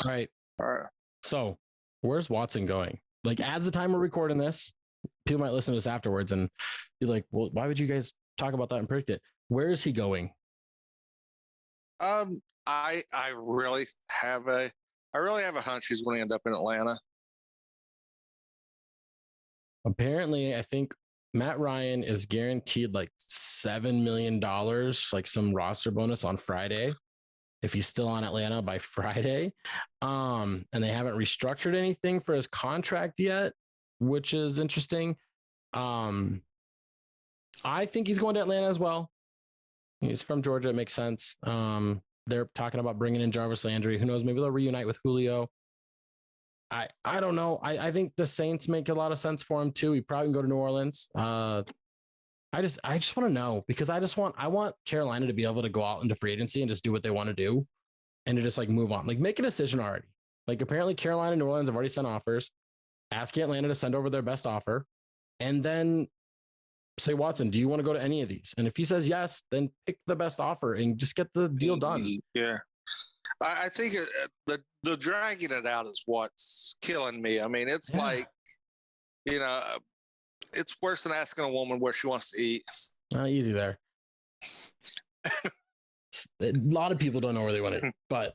Right. All right. So where's Watson going? Like, as the time we're recording this, people might listen to this afterwards and be like, well, why would you guys talk about that and predict it? Where is he going? I really have a hunch he's going to end up in Atlanta. Apparently, I think Matt Ryan is guaranteed like $7 million, like some roster bonus on Friday, if he's still on Atlanta by Friday. And they haven't restructured anything for his contract yet, which is interesting. I think he's going to Atlanta as well. He's from Georgia. It makes sense. They're talking about bringing in Jarvis Landry. Who knows? Maybe they'll reunite with Julio. I don't know. I think the Saints make a lot of sense for him too. He probably can go to New Orleans. I just want to know, because I want Carolina to be able to go out into free agency and just do what they want to do and to just like move on, like make a decision already. Like apparently Carolina and New Orleans have already sent offers. Ask Atlanta to send over their best offer and then say, Watson, do you want to go to any of these? And if he says yes, then pick the best offer and just get the deal done. Yeah. I think the dragging it out is what's killing me. I mean, it's like, it's worse than asking a woman where she wants to eat. Not easy there. A lot of people don't know where they want to eat. But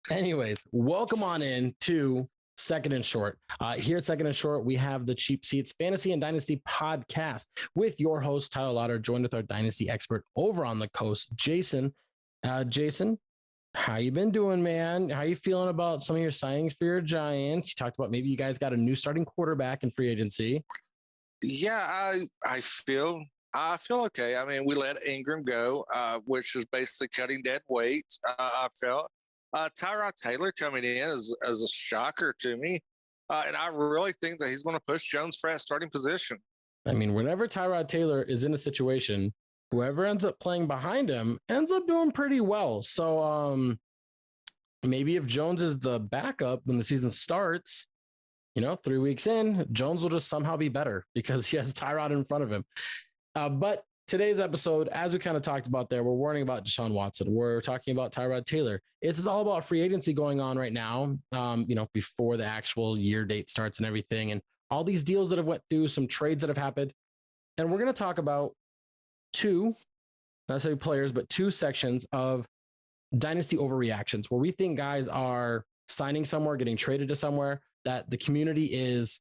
anyways, welcome on in to Second and Short. Here at Second and Short, we have the Cheap Seats Fantasy and Dynasty podcast with your host, Tyler Lauder, joined with our Dynasty expert over on the coast, Jason. Jason, how you been doing, man? How you feeling about some of your signings for your Giants? You talked about maybe you guys got a new starting quarterback in free agency. Yeah, I feel okay. I mean, we let Ingram go, which is basically cutting dead weight. I felt Tyrod Taylor coming in as a shocker to me, and I really think that he's going to push Jones for that starting position. I mean, whenever Tyrod Taylor is in a situation, whoever ends up playing behind him ends up doing pretty well. So maybe if Jones is the backup when the season starts, 3 weeks in, Jones will just somehow be better because he has Tyrod in front of him. But today's episode, as we kind of talked about there, we're warning about Deshaun Watson. We're talking about Tyrod Taylor. It's all about free agency going on right now, before the actual year date starts and everything, and all these deals that have went through, some trades that have happened. And we're going to talk about two, not necessarily players, but two sections of dynasty overreactions where we think guys are signing somewhere, getting traded to somewhere that the community is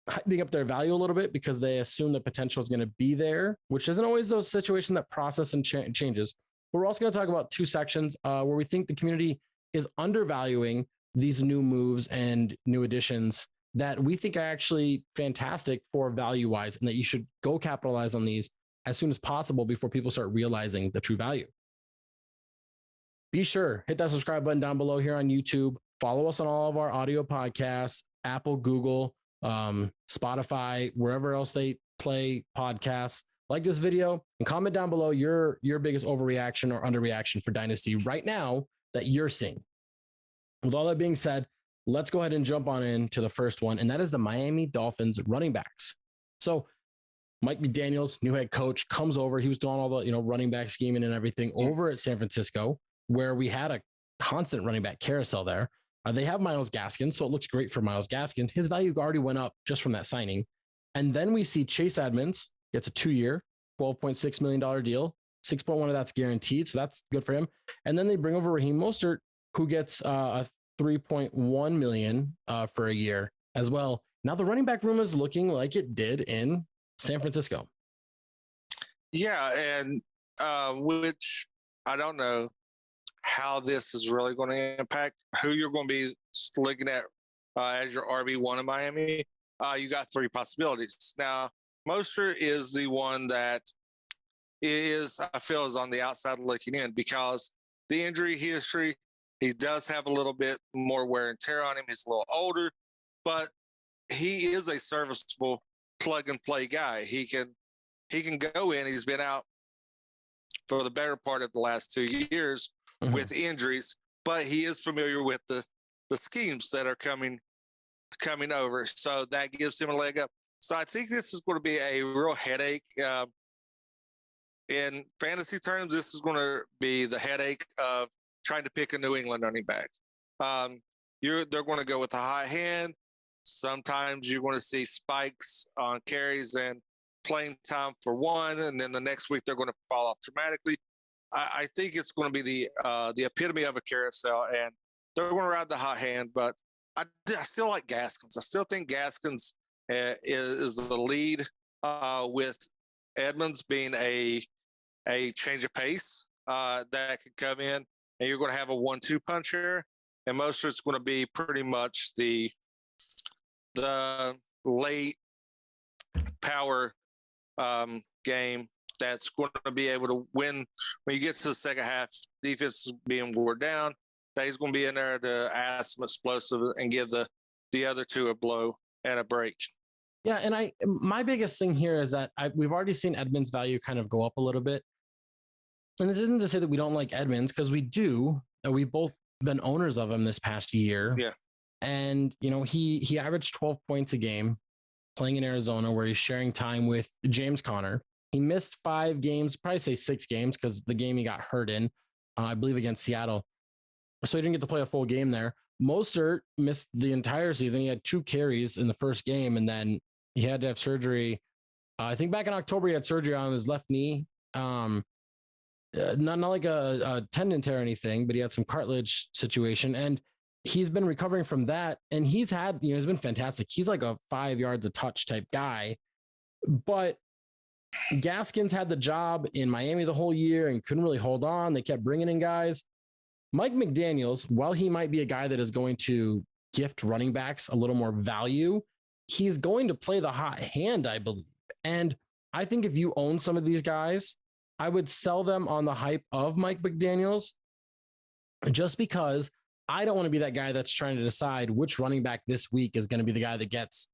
hyping up their value a little bit because they assume the potential is going to be there, which isn't always the situation that process and changes. But we're also going to talk about two sections where we think the community is undervaluing these new moves and new additions that we think are actually fantastic for value wise, and that you should go capitalize on these as soon as possible before people start realizing the true value. Be sure, hit that subscribe button down below here on YouTube. Follow us on all of our audio podcasts, Apple, Google, Spotify, wherever else they play podcasts. Like this video and comment down below your biggest overreaction or underreaction for Dynasty right now that you're seeing. With all that being said, let's go ahead and jump on into the first one, and that is the Miami Dolphins running backs. So Mike McDaniels, new head coach, comes over. He was doing all the running back scheming and everything over at San Francisco, where we had a constant running back carousel there. They have Myles Gaskin, so it looks great for Myles Gaskin. His value already went up just from that signing. And then we see Chase Edmonds gets a 2-year, $12.6 million deal. 6.1 of that's guaranteed, so that's good for him. And then they bring over Raheem Mostert, who gets a $3.1 million for a year as well. Now the running back room is looking like it did in San Francisco. Yeah, and which I don't know how this is really going to impact who you're going to be looking at as your RB1 in Miami. You got three possibilities. Now, Mostert is the one that I feel is on the outside looking in because the injury history, he does have a little bit more wear and tear on him. He's a little older, but he is a serviceable plug and play guy. He can go in. He's been out for the better part of the last 2 years with injuries, but he is familiar with the schemes that are coming over. So that gives him a leg up. So I think this is going to be a real headache. In fantasy terms, this is going to be the headache of trying to pick a New England running back. they're going to go with a hot hand. Sometimes you're going to see spikes on carries and playing time for one, and then the next week they're going to fall off dramatically. I think it's going to be the epitome of a carousel, and they're going to ride the hot hand. But I still like Gaskins. I still think Gaskins is the lead, with Edmonds being a change of pace that could come in, and you're going to have a 1-2 punch here. And Mostert's going to be pretty much the late power game that's going to be able to win when you get to the second half. Defense is being wore down. That he's going to be in there to add some explosive and give the other two a blow and a break. Yeah, and my biggest thing here is that we've already seen Edmonds' value kind of go up a little bit. And this isn't to say that we don't like Edmonds, because we do. We've both been owners of him this past year. Yeah. And, he averaged 12 points a game playing in Arizona, where he's sharing time with James Conner. He missed 5 games, probably say 6 games, because the game he got hurt in, I believe against Seattle. So he didn't get to play a full game there. Mostert missed the entire season. He had 2 carries in the first game, and then he had to have surgery. I think back in October, he had surgery on his left knee. Not like a tendon tear or anything, but he had some cartilage situation, and he's been recovering from that. And he's had, he's been fantastic. He's like a 5 yards a touch type guy, but Gaskins had the job in Miami the whole year and couldn't really hold on. They kept bringing in guys. Mike McDaniels, while he might be a guy that is going to gift running backs a little more value, he's going to play the hot hand, I believe. And I think if you own some of these guys, I would sell them on the hype of Mike McDaniels, just because I don't want to be that guy that's trying to decide which running back this week is going to be the guy that gets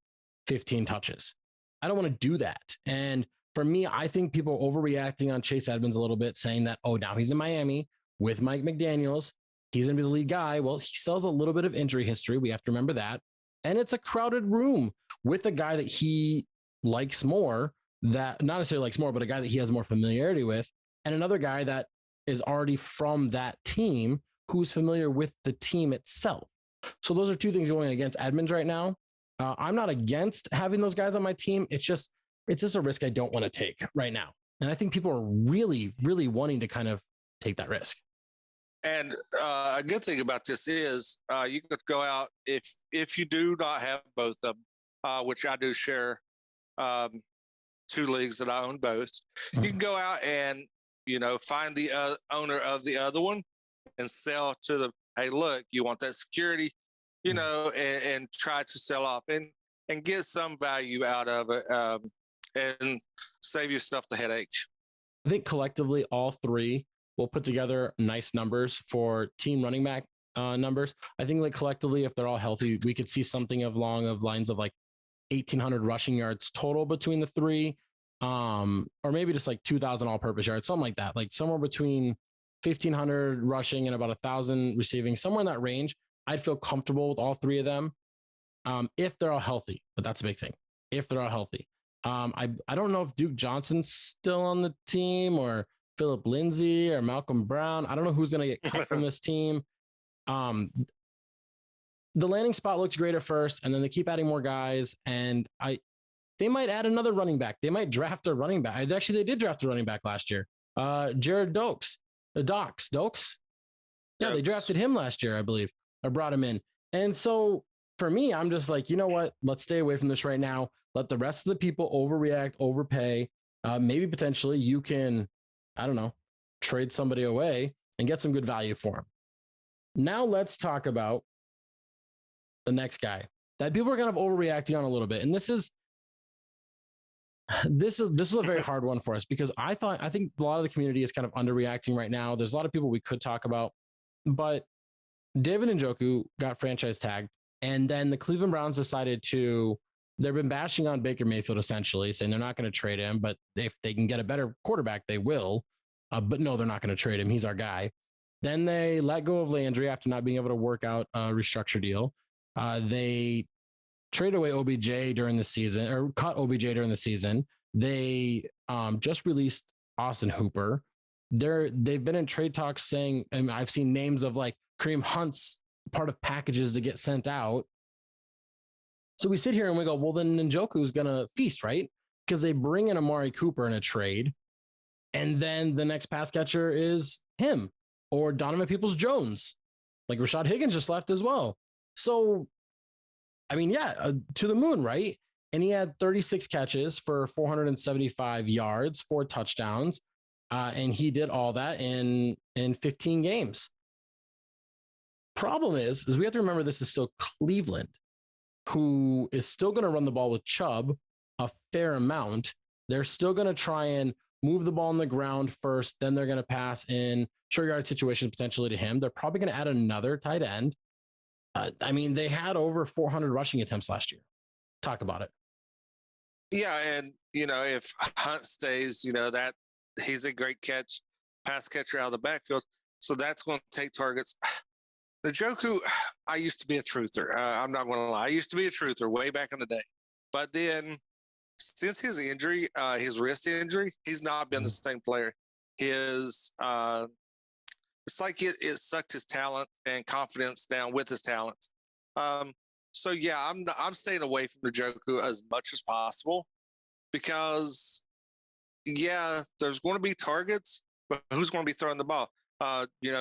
15 touches. I don't want to do that. And for me, I think people are overreacting on Chase Edmonds a little bit, saying that, oh, now he's in Miami with Mike McDaniels, he's going to be the lead guy. Well, he still has a little bit of injury history. We have to remember that. And it's a crowded room with a guy that he likes more, that not necessarily likes more, but a guy that he has more familiarity with, and another guy that is already from that team who's familiar with the team itself. So those are 2 things going against Edmonds right now. I'm not against having those guys on my team. It's just a risk I don't want to take right now. And I think people are really, really wanting to kind of take that risk. And a good thing about this is you could go out if you do not have both of them, which I do share 2 leagues that I own both. You can go out and find the owner of the other one and sell to them. Hey, look, you want that security, and try to sell off and get some value out of it, and save yourself the headache. I think collectively all 3 will put together nice numbers for team running back numbers. I think like collectively, if they're all healthy, we could see something along of lines of like 1,800 rushing yards total between the 3, or maybe just like 2,000 all-purpose yards, something like that. Like somewhere between 1,500 rushing and about 1,000 receiving, somewhere in that range. I'd feel comfortable with all 3 of them if they're all healthy. But that's a big thing. If they're all healthy. I don't know if Duke Johnson's still on the team, or Philip Lindsay or Malcolm Brown. I don't know who's going to get cut from this team. The landing spot looks great at first, and then they keep adding more guys. And they might add another running back. They might draft a running back. Actually, they did draft a running back last year. Jared Dokes. Yeah, they drafted him last year, I believe, or brought him in. And so for me, I'm just like, you know what? Let's stay away from this right now. Let the rest of the people overreact, overpay. Maybe potentially you can, I don't know, trade somebody away and get some good value for him. Now let's talk about the next guy that people are kind of overreacting on a little bit. And this is a very hard one for us, because I think a lot of the community is kind of underreacting right now. There's a lot of people we could talk about, but David Njoku got franchise tagged, and then the Cleveland Browns decided they've been bashing on Baker Mayfield, essentially saying they're not going to trade him, but if they can get a better quarterback, they will. But no, they're not going to trade him. He's our guy. Then they let go of Landry after not being able to work out a restructure deal. They traded away OBJ during the season, or cut OBJ during the season. They just released Austin Hooper. They've been in trade talks saying, and I've seen names of like Kareem Hunt's part of packages that get sent out. So we sit here and we go, well, then Njoku's going to feast, right? Because they bring in Amari Cooper in a trade. And then the next pass catcher is him or Donovan Peoples-Jones. Like Rashad Higgins just left as well. So, I mean, to the moon, right? And he had 36 catches for 475 yards, 4 touchdowns. And he did all that in 15 games. Problem is we have to remember this is still Cleveland, who is still going to run the ball with Chubb a fair amount. They're still going to try and move the ball on the ground first. Then they're going to pass in short yard situations potentially to him. They're probably going to add another tight end. I mean, they had over 400 rushing attempts last year. Talk about it. Yeah. And, if Hunt stays, that he's a great pass catcher out of the backfield. So that's going to take targets. Njoku, I used to be a truther. I'm not going to lie. I used to be a truther way back in the day. But then since his injury, his wrist injury, he's not been the same player. It's like it sucked his talent and confidence down with his talents. So yeah, I'm staying away from Njoku as much as possible because there's going to be targets, but who's going to be throwing the ball?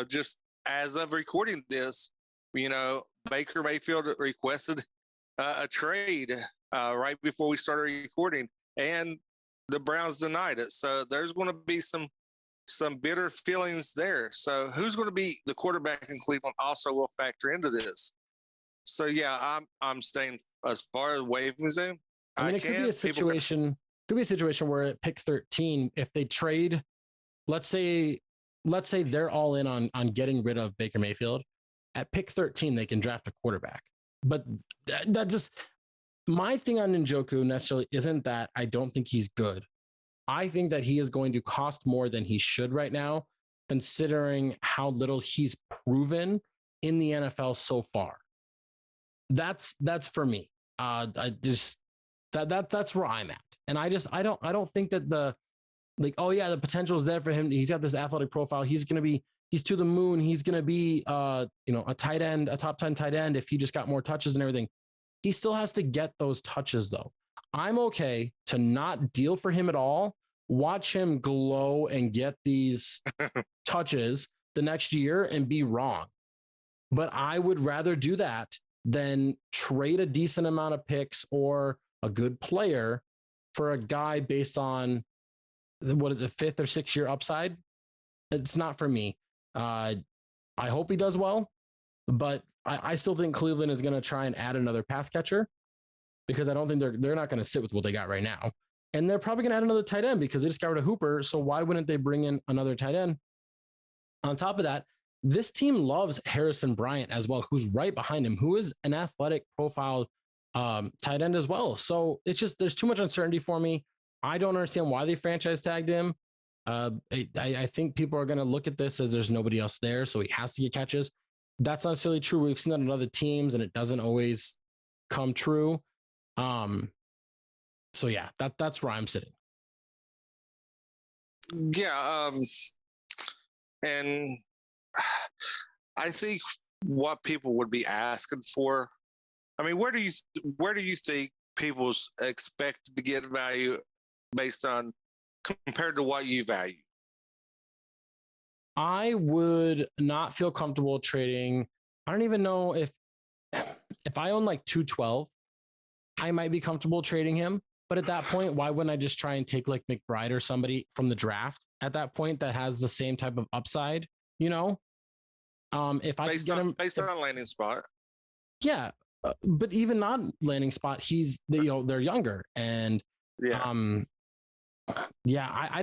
Just as of recording this, Baker Mayfield requested a trade right before we started recording, and the Browns denied it. So there's going to be some bitter feelings there. So who's going to be the quarterback in Cleveland also will factor into this. So yeah, I'm staying as far away from him. I mean, it could be a situation. Could be a situation where at pick 13, if they trade, let's say they're all in on getting rid of Baker Mayfield. At pick 13, they can draft a quarterback. But that just, my thing on Njoku necessarily isn't that I don't think he's good. I think that he is going to cost more than he should right now, considering how little he's proven in the NFL so far. That's for me. That's where I'm at. And I don't think that the potential is there for him. He's got this athletic profile. He's to the moon. He's going to be, a tight end, a top 10 tight end if he just got more touches and everything. He still has to get those touches though. I'm okay to not deal for him at all. Watch him glow and get these touches the next year and be wrong. But I would rather do that than trade a decent amount of picks or a good player for a guy based on what is it, 5th or 6th year upside. It's not for me. I hope he does well, but I still think Cleveland is going to try and add another pass catcher because I don't think they're not going to sit with what they got right now. And they're probably going to add another tight end because they just got rid of Hooper. So why wouldn't they bring in another tight end? On top of that, this team loves Harrison Bryant as well, who's right behind him, who is an athletic profile tight end as well. So it's just, there's too much uncertainty for me. I don't understand why they franchise tagged him. I think people are going to look at this as there's nobody else there, so he has to get catches. That's not necessarily true. We've seen that in other teams, and it doesn't always come true. So yeah, that's where I'm sitting. Yeah, and I think what people would be asking for. I mean, where do you think people's expect to get value based on compared to what you value? I would not feel comfortable trading. I don't even know if I own like 212, I might be comfortable trading him. But at that point, why wouldn't I just try and take like McBride or somebody from the draft at that point that has the same type of upside, if I could get him based on landing spot. Yeah. But even not landing spot, they're younger and I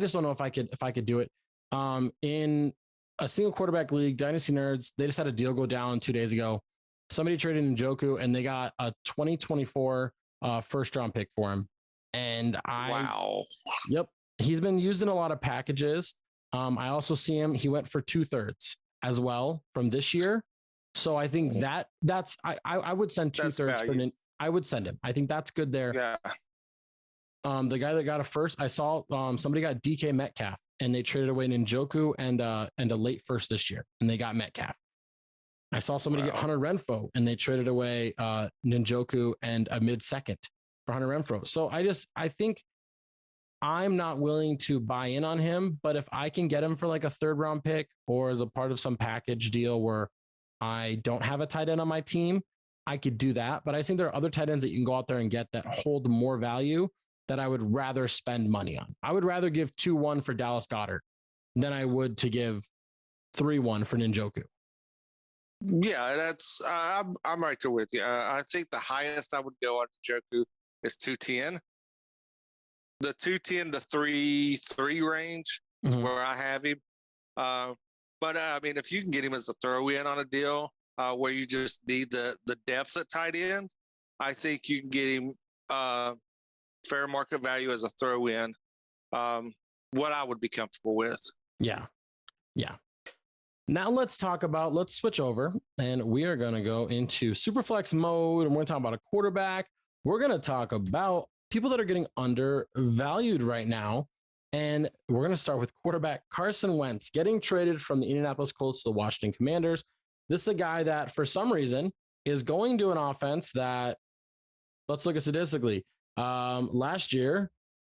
just don't know if I could do it. In a single quarterback league, Dynasty Nerds, they just had a deal go down 2 days ago. Somebody traded Njoku and they got a 2024 first round pick for him. And wow. Yep. He's been used in a lot of packages. I also see him. He went for 2/3 as well from this year. So I think I would send 2/3 for I would send him. I think that's good there. Yeah. The guy that got a first, I saw somebody got DK Metcalf and they traded away Njoku and a late first this year and they got Metcalf. I saw somebody get Hunter Renfrow, and they traded away Njoku and a mid-second for Hunter Renfrow. So I think I'm not willing to buy in on him, but if I can get him for like a 3rd round pick or as a part of some package deal where I don't have a tight end on my team, I could do that. But I think there are other tight ends that you can go out there and get that hold more value that I would rather spend money on. I would rather give 2-1 for Dallas Goedert than I would to give 3-1 for Njoku. Yeah, that's I'm right there with you. I think the highest I would go on Njoku is 210. The 210 to 3 range is where I have him. But I mean, if you can get him as a throw in on a deal where you just need the depth at tight end, I think you can get him fair market value as a throw in. What I would be comfortable with. Yeah. Now let's switch over, and we are going to go into Superflex mode, and we're going to talk about a quarterback. We're going to talk about people that are getting undervalued right now. And we're going to start with quarterback Carson Wentz getting traded from the Indianapolis Colts to the Washington Commanders. This is a guy that for some reason is going to an offense that, let's look at statistically. Last year,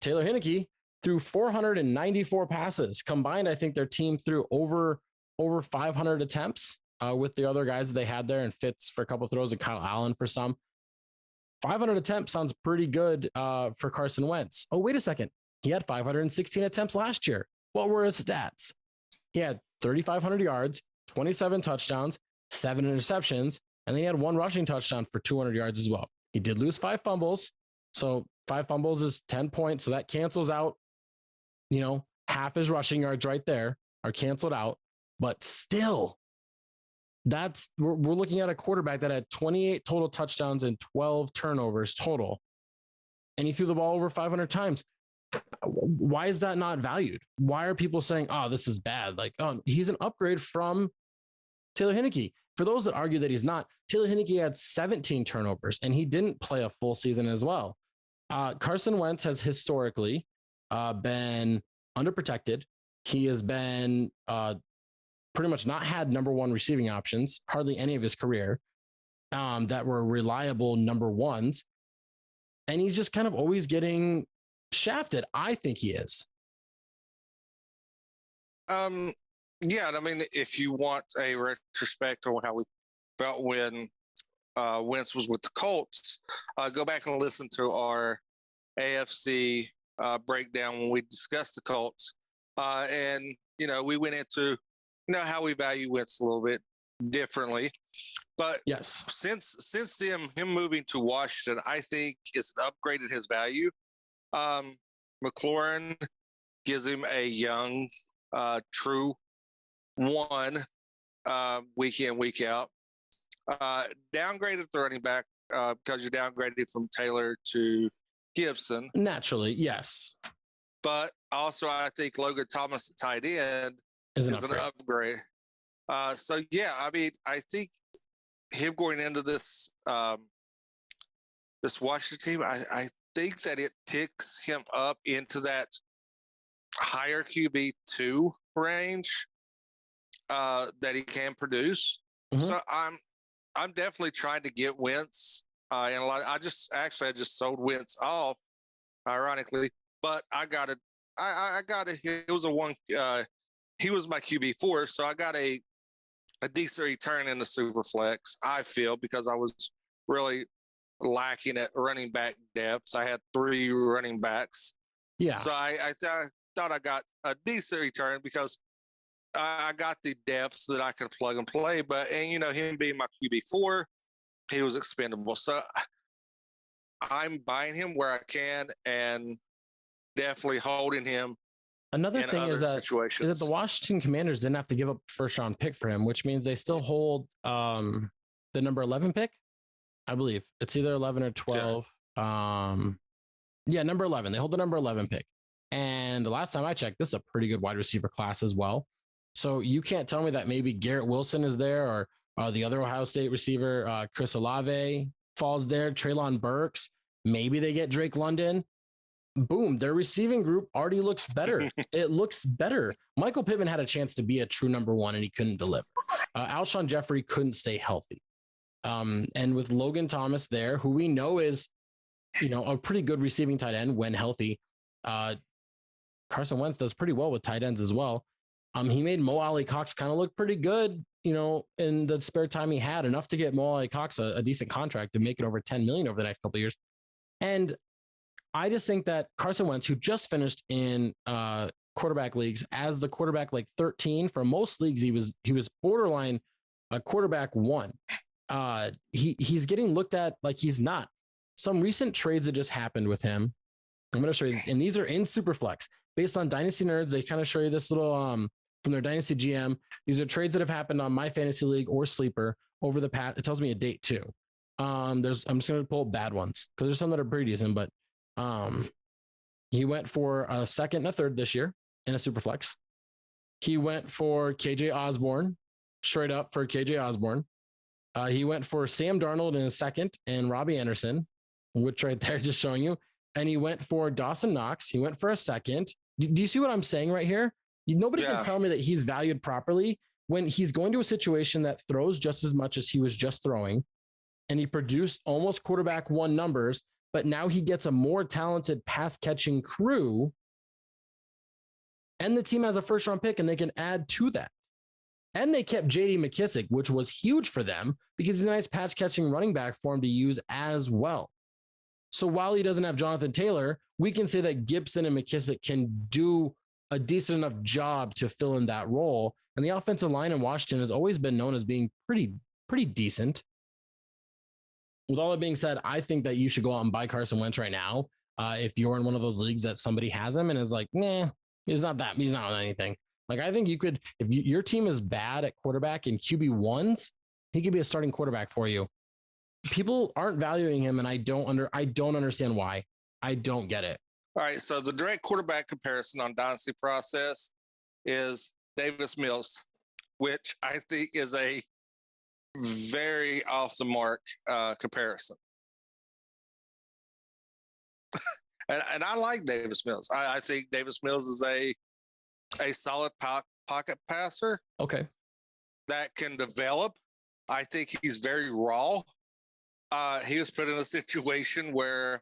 Taylor Heinicke threw 494 passes combined. I think their team threw over 500 attempts with the other guys that they had there, and Fitz for a couple of throws and Kyle Allen for some. 500 attempts sounds pretty good for Carson Wentz. Oh, wait a second. He had 516 attempts last year. What were his stats? He had 3,500 yards, 27 touchdowns, 7 interceptions, and then he had 1 rushing touchdown for 200 yards as well. He did lose 5 fumbles. So 5 fumbles is 10 points. So that cancels out, half his rushing yards right there are canceled out. But still, we're looking at a quarterback that had 28 total touchdowns and 12 turnovers total. And he threw the ball over 500 times. Why is that not valued? Why are people saying, oh, this is bad? Like, he's an upgrade from Taylor Heinicke. For those that argue that he's not, Taylor Heinicke had 17 turnovers and he didn't play a full season as well. Carson Wentz has historically been underprotected. He has been pretty much not had number 1 receiving options, hardly any of his career that were reliable number 1s. And he's just kind of always getting shafted. I think he is. Yeah, I mean, if you want a retrospect on how we felt when Wentz was with the Colts, go back and listen to our AFC breakdown when we discussed the Colts. And, we went into, how we value Wentz a little bit differently. But yes, since him moving to Washington, I think it's upgraded his value. McLaurin gives him a young, true 1 week in, week out. Downgraded the running back because you're downgraded from Taylor to Gibson. Naturally, yes. But also, I think Logan Thomas at tight end is an upgrade. So, yeah, I mean, I think him going into this this Washington team, I think that it ticks him up into that higher QB2 range that he can produce. Mm-hmm. So I'm definitely trying to get Wentz. And I just sold Wentz off, ironically, but I got it. It was a 1. He was my QB4, so I got a decent return in the Superflex. I feel because I was really lacking at running back depth. I had 3 running backs. Yeah. So I thought I got a decent return because I got the depth that I can plug and play. But him being my QB4, he was expendable. So I'm buying him where I can and definitely holding him. Another thing is that the Washington Commanders didn't have to give up a 1st-round pick for him, which means they still hold the number 11 pick. I believe it's either 11 or 12. Yeah, number 11. They hold the number 11 pick. And the last time I checked, this is a pretty good wide receiver class as well. So you can't tell me that maybe Garrett Wilson is there or the other Ohio State receiver, Chris Olave falls there, Treylon Burks. Maybe they get Drake London. Boom, their receiving group already looks better. It looks better. Michael Pittman had a chance to be a true number 1 and he couldn't deliver. Alshon Jeffrey couldn't stay healthy. And with Logan Thomas there, who we know is, a pretty good receiving tight end when healthy. Carson Wentz does pretty well with tight ends as well. He made Mo Alley Cox kind of look pretty good, in the spare time he had, enough to get Mo Alley Cox a decent contract to make it over 10 million over the next couple of years. And I just think that Carson Wentz, who just finished in quarterback leagues as the quarterback 13 for most leagues, he was borderline a quarterback 1. He's getting looked at like he's not. Some recent trades that just happened with him, I'm going to show you, and these are in Superflex based on Dynasty Nerds. They kind of show you this little from their Dynasty GM. These are trades that have happened on my fantasy league or Sleeper over the past. It tells me a date too. I'm just going to pull bad ones because there's some that are pretty decent, but he went for a second and a third this year in a Superflex. He went for KJ Osborne, straight up for KJ Osborne. He went for Sam Darnold in a second and Robbie Anderson, which right there just showing you. And he went for Dawson Knox. He went for a second. Do you see what I'm saying right here? Nobody can tell me that he's valued properly when he's going to a situation that throws just as much as he was just throwing. And he produced almost quarterback 1 numbers, but now he gets a more talented pass catching crew. And the team has a first round pick and they can add to that. And they kept JD McKissick, which was huge for them because he's a nice patch catching running back for him to use as well. So while he doesn't have Jonathan Taylor, we can say that Gibson and McKissick can do a decent enough job to fill in that role. And the offensive line in Washington has always been known as being pretty decent. With all that being said, I think that you should go out and buy Carson Wentz right now. If you're in one of those leagues that somebody has him and is like, nah, he's not anything. Like, I think you could, if your team is bad at quarterback in QB1s, he could be a starting quarterback for you. People aren't valuing him, and I don't understand why. I don't get it. All right, so the direct quarterback comparison on Dynasty Process is Davis Mills, which I think is a very off the mark comparison. and I like Davis Mills. I think Davis Mills is a solid pocket passer. Okay. That can develop. I think he's very raw. He was put in a situation where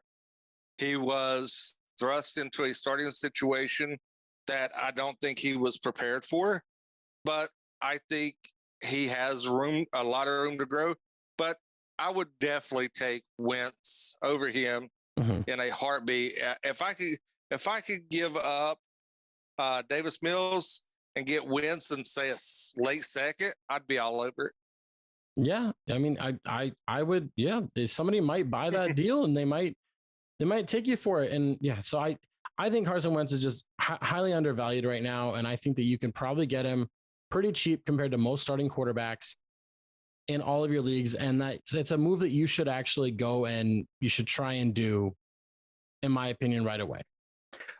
he was thrust into a starting situation that I don't think he was prepared for. But I think he has a lot of room to grow. But I would definitely take Wentz over him in a heartbeat. If I could give up Davis Mills and get Wentz and say a late second, I'd be all over it. Yeah, I mean, I would. Yeah, somebody might buy that deal, and they might take you for it. And yeah, so I think Carson Wentz is just highly undervalued right now, and I think that you can probably get him pretty cheap compared to most starting quarterbacks in all of your leagues, and that it's a move that you should actually go and you should try and do, in my opinion, right away.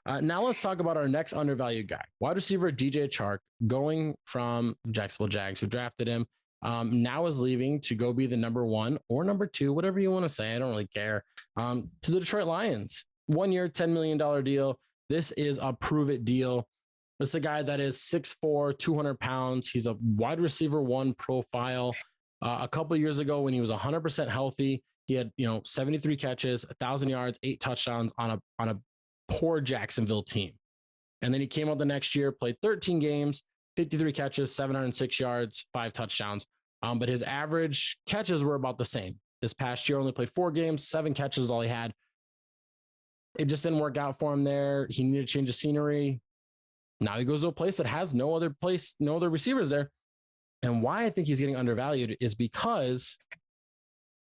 Now let's talk about our next undervalued guy, wide receiver DJ Chark, going from Jacksonville Jags, who drafted him. Now is leaving to go be the number 1 or number 2, whatever you want to say. I don't really care. To the Detroit Lions, 1 year, $10 million deal. This is a prove it deal. This is a guy that is 6'4", 200 pounds. He's a wide receiver 1 profile. A couple of years ago when he was 100% healthy, he had, 73 catches, 1,000 yards, 8 touchdowns on a poor Jacksonville team. And then he came out the next year, played 13 games, 53 catches, 706 yards, 5 touchdowns. But his average catches were about the same. This past year, only played 4 games, 7 catches is all he had. It just didn't work out for him there. He needed to change the scenery. Now he goes to a place that has no other receivers there. And why I think he's getting undervalued is because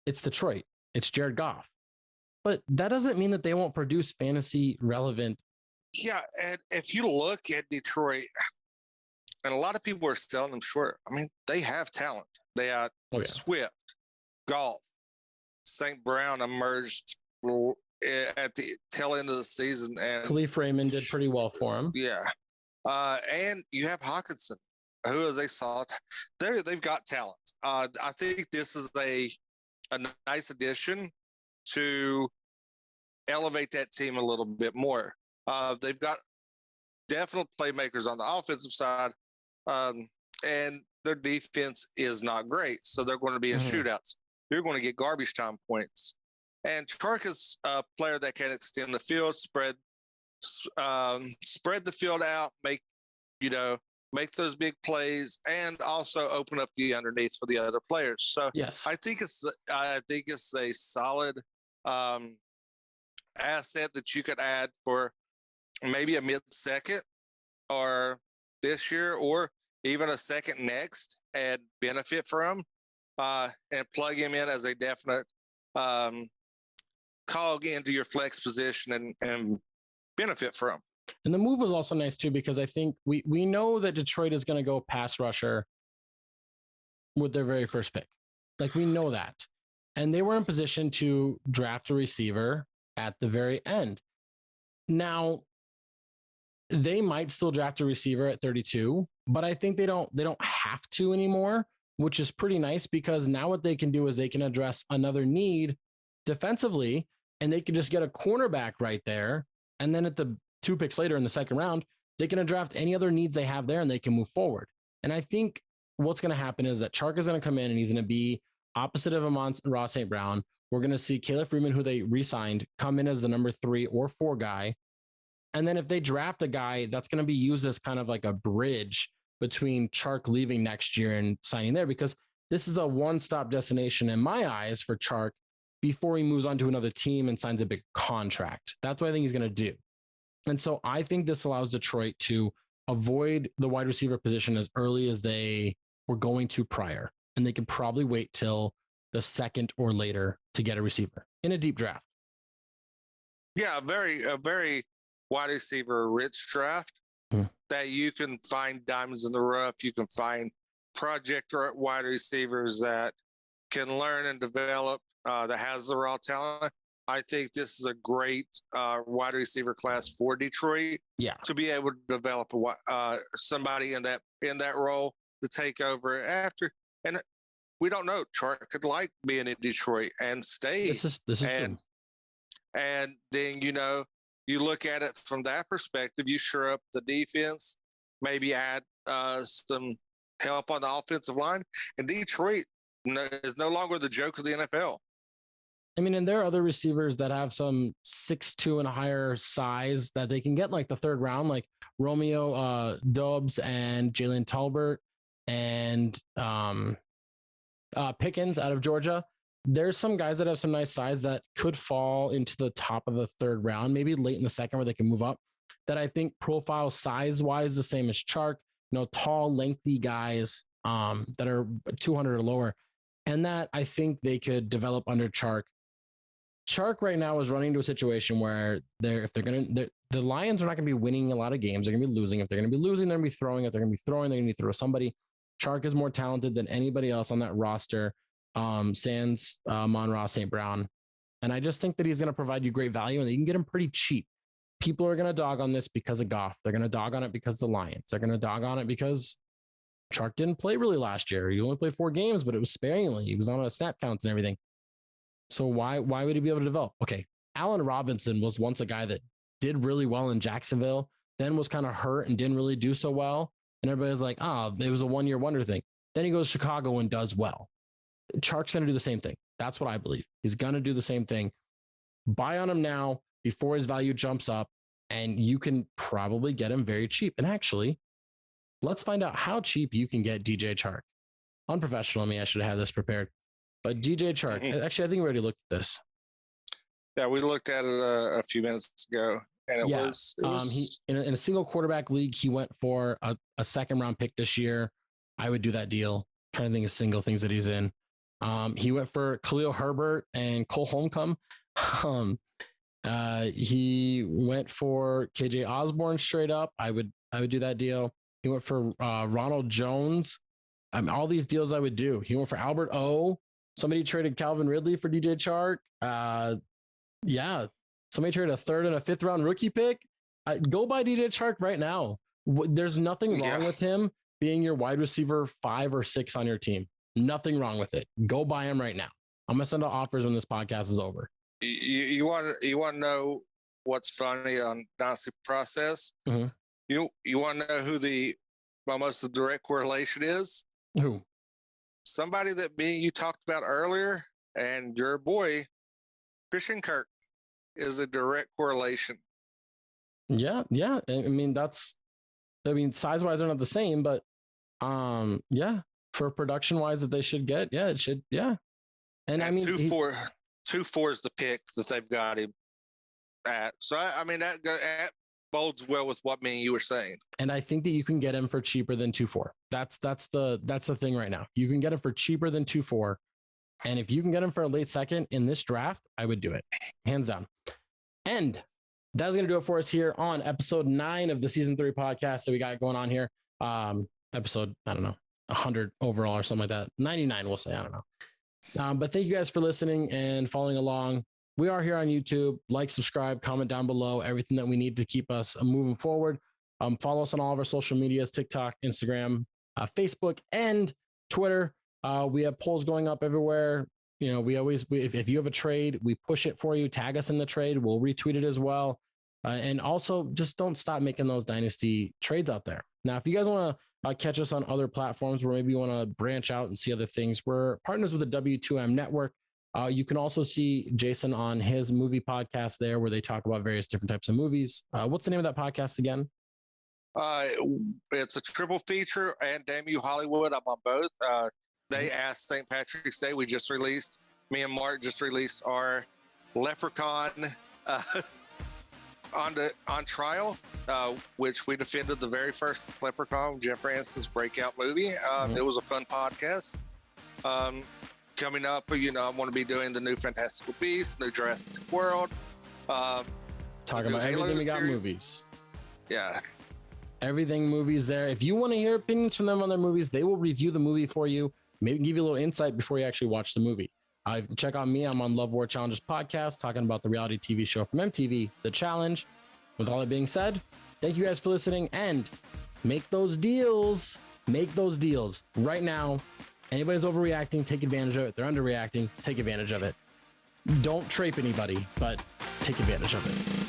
it's Detroit. It's Jared Goff. But that doesn't mean that they won't produce fantasy relevant. Yeah, and if you look at Detroit, and a lot of people are selling them short. I mean, they have talent. They are Swift, Goff, St. Brown emerged at the tail end of the season, and Khalif Raymond did pretty well for him. Yeah, and you have Hawkinson, who is a solid. They've got talent. I think this is a nice addition to elevate that team a little bit more. They've got definite playmakers on the offensive side. And their defense is not great. So they're going to be in shootouts. You're going to get garbage time points. And Chark is a player that can extend the field, spread the field out, make those big plays, and also open up the underneath for the other players. So yes, I think it's a solid asset that you could add for maybe a mid-second or this year, or even a second next, and benefit from and plug him in as a definite cog into your flex position and benefit from. And the move was also nice too, because I think we know that Detroit is going to go pass rusher with their very first pick. Like, we know that. And they were in position to draft a receiver at the very end. Now, they might still draft a receiver at 32, but I think they don't have to anymore, which is pretty nice, because now what they can do is they can address another need defensively, and they can just get a cornerback right there. And then at the 2 picks later in the second round, they can draft any other needs they have there, and they can move forward. And I think what's going to happen is that Chark is going to come in, and he's going to be opposite of Amon-Ra St. Brown. We're going to see Caleb Freeman, who they re-signed, come in as the number 3 or 4 guy. And then if they draft a guy, that's going to be used as kind of like a bridge between Chark leaving next year and signing there, because this is a one-stop destination in my eyes for Chark before he moves on to another team and signs a big contract. That's what I think he's going to do. And so I think this allows Detroit to avoid the wide receiver position as early as they were going to prior. And they could probably wait till the second or later to get a receiver in a deep draft. Yeah, a very wide receiver rich draft that you can find diamonds in the rough. You can find project wide receivers that can learn and develop, that has the raw talent. I think this is a great wide receiver class for Detroit. Yeah, to be able to develop somebody in that role to take over after. And we don't know. Chark could like being in Detroit and stay. This is true. And then you look at it from that perspective. You shore up the defense, maybe add some help on the offensive line, and Detroit is no longer the joke of the NFL. I mean, and there are other receivers that have some 6'2" and higher size that they can get like the third round, like Romeo Doubs and Jalen Tolbert and Pickens out of Georgia. There's some guys that have some nice size that could fall into the top of the third round, maybe late in the second, where they can move up, that I think profile size wise the same as Chark, tall, lengthy guys that are 200 or lower. And that I think they could develop under Chark. Chark right now is running into a situation where the Lions are not going to be winning a lot of games. They're going to be losing. If they're going to be losing, they're going to be throwing. If they're going to be throwing, they're going to throw somebody. Chark is more talented than anybody else on that roster, sans Amon-Ra St. Brown. And I just think that he's going to provide you great value, and you can get him pretty cheap. People are going to dog on this because of Goff. They're going to dog on it because of the Lions. They're going to dog on it because Chark didn't play really last year. He only played 4 games, but it was sparingly. He was on a snap counts and everything. So why would he be able to develop? Okay, Allen Robinson was once a guy that did really well in Jacksonville, then was kind of hurt and didn't really do so well. And everybody's like, it was a one-year wonder thing. Then he goes to Chicago and does well. Chark's going to do the same thing. That's what I believe. He's going to do the same thing. Buy on him now before his value jumps up, and you can probably get him very cheap. And actually, let's find out how cheap you can get DJ Chark. Unprofessional of me, I should have this prepared. But DJ Chark, actually, I think we already looked at this. Yeah, we looked at it a few minutes ago, and it was he in a single quarterback league, he went for a second round pick this year. I would do that deal. Trying to think of single things that he's in. He went for Khalil Herbert and Cole Holmcomb. He went for KJ Osborne straight up. I would do that deal. He went for Ronald Jones. All these deals I would do. He went for Albert O. Somebody traded Calvin Ridley for DJ Chark. Somebody traded a 3rd and a 5th round rookie pick. Go buy DJ Chark right now. There's nothing wrong with him being your wide receiver 5 or 6 on your team. Nothing wrong with it. Go buy him right now. I'm gonna send out offers when this podcast is over. You want to know what's funny on Dynasty process? Mm-hmm. You want to know who the almost the direct correlation is? Who? Somebody that me and you talked about earlier, and your boy, Christian Kirk, is a direct correlation. Yeah. I mean, size wise, they're not the same, but yeah, for production wise that they should get, yeah, it should, yeah. And I mean, 2.4 is the pick that they've got him at. So I mean that bodes well with what me and you were saying. And I think that you can get him for cheaper than 2.4. That's the thing right now. You can get him for cheaper than 2.4. And if you can get him for a late second in this draft, I would do it, hands down. And that's going to do it for us here on episode 9 of the season 3 podcast that we got going on here. Episode, I don't know, 100 overall or something like that. 99, we'll say, I don't know. But thank you guys for listening and following along. We are here on YouTube. Like, subscribe, comment down below, everything that we need to keep us moving forward. Follow us on all of our social medias, TikTok, Instagram, Facebook, and Twitter. We have polls going up everywhere. You know, if you have a trade, we push it for you. Tag us in the trade. We'll retweet it as well. And also just don't stop making those dynasty trades out there. Now, if you guys want to catch us on other platforms where maybe you want to branch out and see other things, we're partners with the W2M network. You can also see Jason on his movie podcast there where they talk about various different types of movies. What's the name of that podcast again? It's a triple feature, and Damn You Hollywood. I'm on both. They asked St. Patrick's Day. Me and Mark just released our Leprechaun on trial, which we defended the very first Leprechaun, Jennifer Aniston's breakout movie. It was a fun podcast. Coming up, I want to be doing the new Fantastical Beasts, new Jurassic World. Talking about everything we got movies. Yeah. Everything movies there. If you want to hear opinions from them on their movies, they will review the movie for you, maybe give you a little insight before you actually watch the movie. Check on me. I'm on Love War Challengers podcast, talking about the reality TV show from MTV, The Challenge. With all that being said, thank you guys for listening, and make those deals. Make those deals right now. Anybody's overreacting, take advantage of it. They're underreacting, take advantage of it. Don't trape anybody, but take advantage of it.